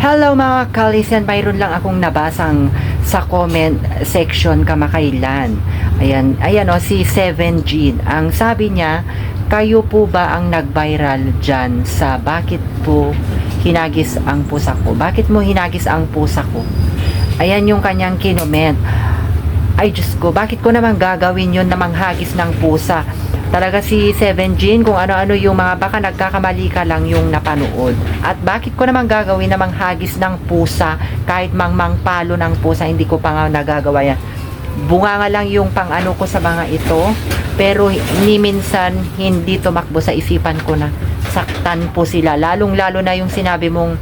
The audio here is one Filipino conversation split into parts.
Hello mga kalisen, mayroon lang akong nabasang sa comment section kamakailan. Ayan si 7G. Ang sabi niya, kayo po ba ang nag-viral dyan sa bakit po hinagis ang pusa ko? Bakit mo hinagis ang pusa ko? Ayan yung kanyang kinoment. Ay Diyos ko, bakit ko naman gagawin yun na manghagis ng pusa? Talaga si 7Gin, kung ano-ano yung mga baka nagkakamali ka lang yung napanood. At bakit ko naman gagawin na manghagis ng pusa kahit mangpalo ng pusa, hindi ko pa nga nagagawa yan. Bunga nga lang yung pang ano ko sa mga ito, pero ni minsan hindi tumakbo sa isipan ko na saktan po sila. Lalong-lalo na yung sinabi mong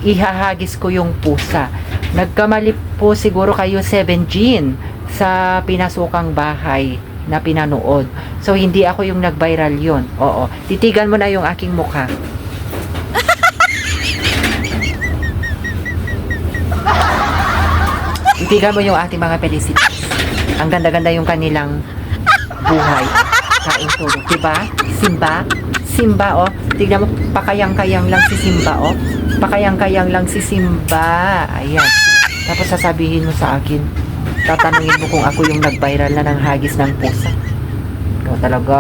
ihahagis ko yung pusa. Nagkamali po siguro kayo 7Gin sa pinasukang bahay na pinanood. So, hindi ako yung nag-viral yun. Oo. Titigan mo na yung aking mukha. Titigan mo yung ating mga felicities. Ang ganda-ganda yung kanilang buhay. Kain tulog. Diba? Simba, oh. Tignan mo, pakayang-kayang lang si Simba, oh. Pakayang-kayang lang si Simba. Ayan. Tapos sasabihin mo sa akin, tatanungin mo kung ako yung nag-viral na ng hagis ng pusa. Ikaw talaga.